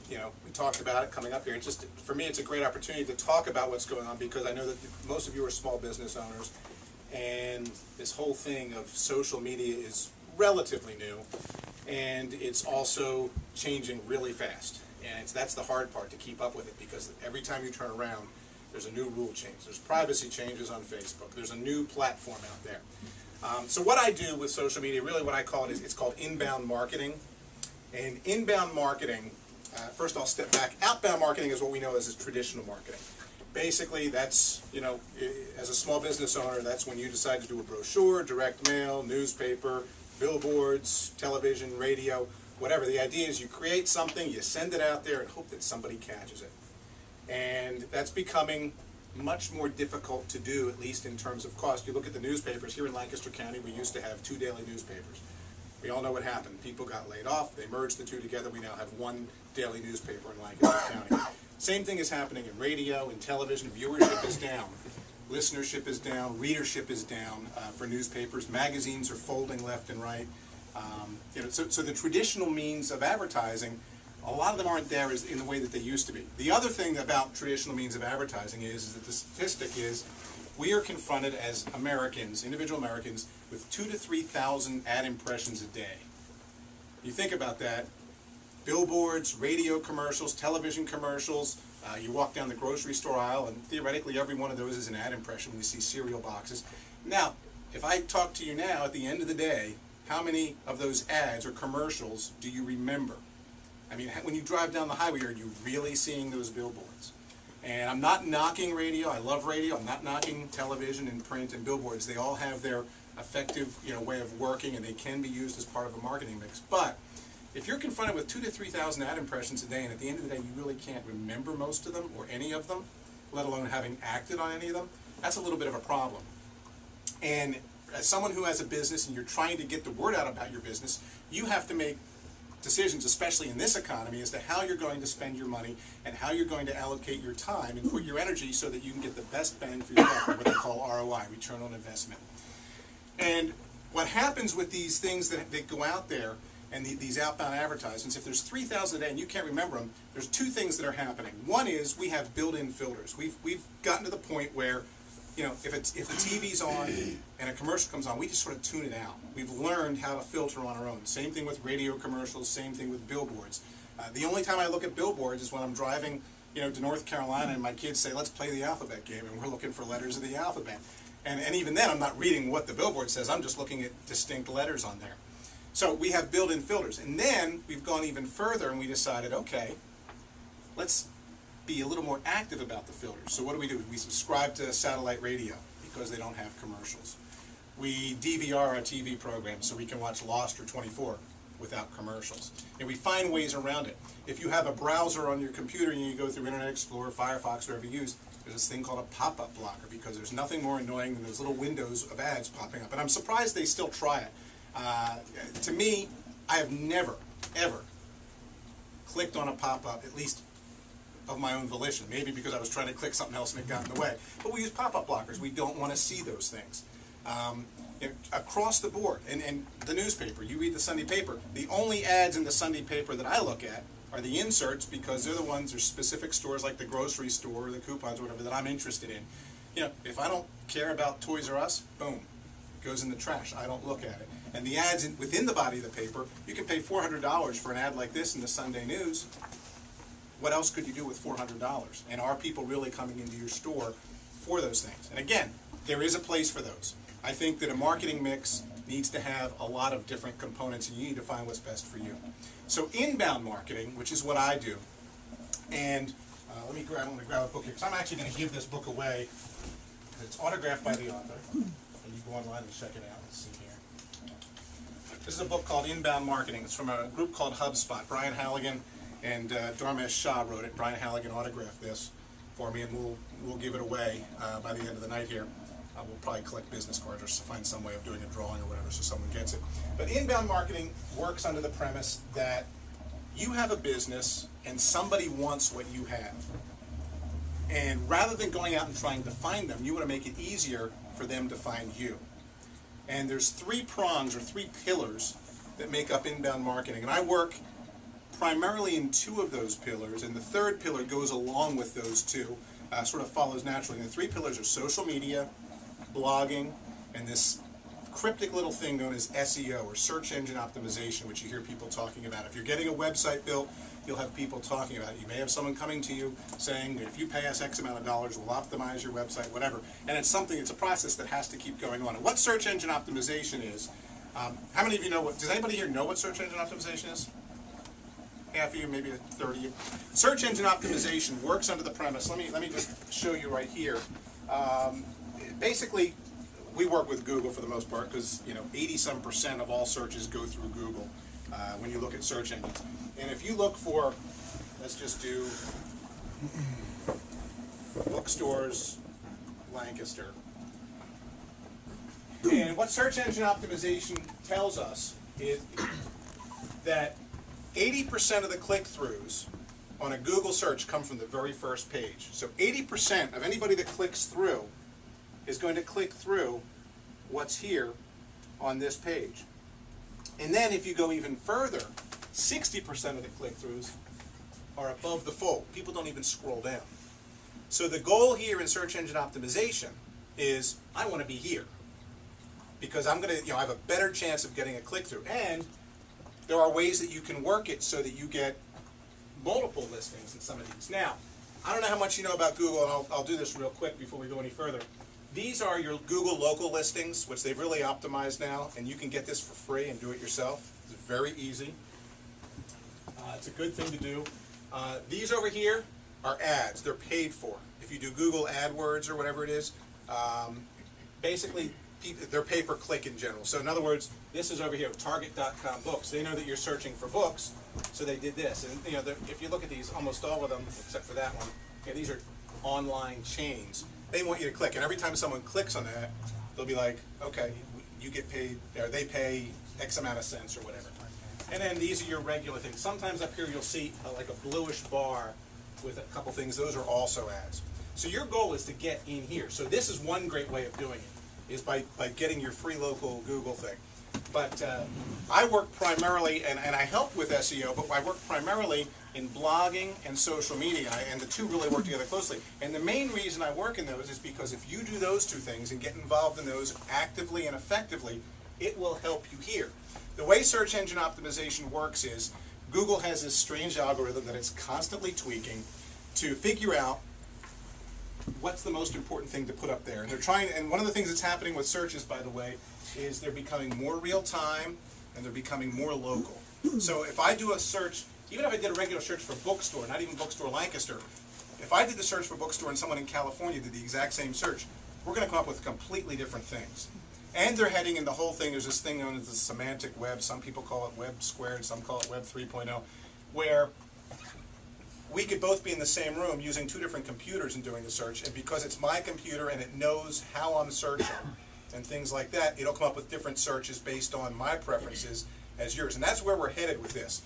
we talked about it coming up here. It's just, for me, it's a great opportunity to talk about what's going on, because I know that most of you are small business owners, and this whole thing of social media is relatively new, and it's also changing really fast. And that's the hard part, to keep up with it, because every time you turn around, there's a new rule change. There's privacy changes on Facebook. There's a new platform out there. So what I do with social media, really what I call it is, it's called inbound marketing. And inbound marketing, first I'll step back. Outbound marketing is what we know as traditional marketing. Basically, that's, as a small business owner, that's when you decide to do a brochure, direct mail, newspaper, billboards, television, radio, whatever. The idea is you create something, you send it out there, and hope that somebody catches it. And that's becoming much more difficult to do, at least in terms of cost. You look at the newspapers here in Lancaster County, we used to have 2 daily newspapers. We all know what happened. People got laid off, they merged the 2 together, we now have 1 daily newspaper in Lancaster County. Same thing is happening in radio, in television. Viewership is down, listenership is down, readership is down for newspapers. Magazines are folding left and right. So the traditional means of advertising, a lot of them aren't there in the way that they used to be. The other thing about traditional means of advertising is that the statistic is we are confronted as Americans, individual Americans, with 2,000 to 3,000 ad impressions a day. You think about that, billboards, radio commercials, television commercials, you walk down the grocery store aisle, and theoretically every one of those is an ad impression when you see cereal boxes. Now, if I talk to you now, at the end of the day, how many of those ads or commercials do you remember? I mean, when you drive down the highway, are you really seeing those billboards? And I'm not knocking radio. I love radio. I'm not knocking television and print and billboards. They all have their effective, way of working, and they can be used as part of a marketing mix. But if you're confronted with 2,000 to 3,000 ad impressions a day, and at the end of the day you really can't remember most of them or any of them, let alone having acted on any of them, that's a little bit of a problem. And as someone who has a business and you're trying to get the word out about your business, you have to make decisions, especially in this economy, as to how you're going to spend your money and how you're going to allocate your time and put your energy so that you can get the best bang for your buck, or what they call ROI, return on investment. And what happens with these things that go out there and these outbound advertisements, if there's 3,000 a day and you can't remember them, there's 2 things that are happening. One is we have built-in filters. We've gotten to the point where, if the TV's on and a commercial comes on, we just sort of tune it out. We've learned how to filter on our own. Same thing with radio commercials, same thing with billboards. The only time I look at billboards is when I'm driving, to North Carolina and my kids say, let's play the alphabet game, and we're looking for letters of the alphabet. And even then, I'm not reading what the billboard says, I'm just looking at distinct letters on there. So we have built-in filters. And then we've gone even further and we decided, okay, let's be a little more active about the filters. So what do? We subscribe to satellite radio because they don't have commercials. We DVR our TV programs so we can watch Lost or 24 without commercials. And we find ways around it. If you have a browser on your computer and you go through Internet Explorer, Firefox, whatever you use, there's this thing called a pop-up blocker, because there's nothing more annoying than those little windows of ads popping up. And I'm surprised they still try it. To me, I have never, ever clicked on a pop-up, at least of my own volition. Maybe because I was trying to click something else and it got in the way. But we use pop-up blockers. We don't want to see those things. Across the board, and the newspaper, you read the Sunday paper, the only ads in the Sunday paper that I look at are the inserts, because they're the ones, there's specific stores like the grocery store or the coupons or whatever that I'm interested in. If I don't care about Toys R Us, boom, it goes in the trash. I don't look at it. And the ads within the body of the paper, you can pay $400 for an ad like this in the Sunday News. What else could you do with $400? And are people really coming into your store for those things? And again, there is a place for those. I think that a marketing mix needs to have a lot of different components, and you need to find what's best for you. So inbound marketing, which is what I do, and I'm going to grab a book here, because I'm actually going to give this book away. It's autographed by the author, and you go online and check it out. Let's see here. This is a book called Inbound Marketing. It's from a group called HubSpot. Brian Halligan and Dharmesh Shah wrote it. Brian Halligan autographed this for me, and we'll give it away by the end of the night here. We'll probably collect business cards or find some way of doing a drawing or whatever so someone gets it. But inbound marketing works under the premise that you have a business and somebody wants what you have. And rather than going out and trying to find them, you want to make it easier for them to find you. And there's 3 prongs or 3 pillars that make up inbound marketing. And I work primarily in two of those pillars, and the third pillar goes along with those two, sort of follows naturally. And the three pillars are social media, blogging, and this cryptic little thing known as SEO, or search engine optimization, which you hear people talking about. If you're getting a website built, you'll have people talking about it. You may have someone coming to you saying, if you pay us X amount of dollars, we'll optimize your website, whatever. And it's a process that has to keep going on. And what search engine optimization is, how many of you know does anybody here know what search engine optimization is? Half of you, maybe 30 of you. Search engine optimization works under the premise, let me just show you right here. Basically, we work with Google for the most part because 80-some% of all searches go through Google when you look at search engines. And if you look for, let's just do bookstores, Lancaster. And what search engine optimization tells us is that 80% of the click-throughs on a Google search come from the very first page. So 80% of anybody that clicks through is going to click through what's here on this page. And then if you go even further, 60% of the click-throughs are above the fold. People don't even scroll down. So the goal here in search engine optimization is I want to be here because I'm going to, I have a better chance of getting a click-through. And there are ways that you can work it so that you get multiple listings in some of these. Now, I don't know how much you know about Google, and I'll do this real quick before we go any further. These are your Google local listings, which they've really optimized now, and you can get this for free and do it yourself. It's very easy. It's a good thing to do. These over here are ads. They're paid for. If you do Google AdWords or whatever it is, basically they're pay per click in general. So in other words, this is over here, Target.com books. They know that you're searching for books, so they did this. And if you look at these, almost all of them, except for that one, these are online chains. They want you to click, and every time someone clicks on that, they'll be like, okay, you get paid, or they pay X amount of cents or whatever. And then these are your regular things. Sometimes up here you'll see like a bluish bar with a couple things. Those are also ads. So your goal is to get in here. So this is one great way of doing it, is by getting your free local Google thing. But I work primarily, and I help with SEO, but I work primarily in blogging and social media, and the two really work together closely. And the main reason I work in those is because if you do those two things and get involved in those actively and effectively, it will help you here. The way search engine optimization works is Google has this strange algorithm that it's constantly tweaking to figure out what's the most important thing to put up there. And they're trying, and one of the things that's happening with searches, by the way, is they're becoming more real time and they're becoming more local. So if I do a search, even if I did a regular search for bookstore, not even bookstore Lancaster, if I did the search for bookstore and someone in California did the exact same search, we're going to come up with completely different things. And they're heading in the whole thing, there's this thing known as the semantic web. Some people call it web squared, some call it web 3.0, where we could both be in the same room using two different computers and doing the search, and because it's my computer and it knows how I'm searching and things like that, it'll come up with different searches based on my preferences as yours. And that's where we're headed with this.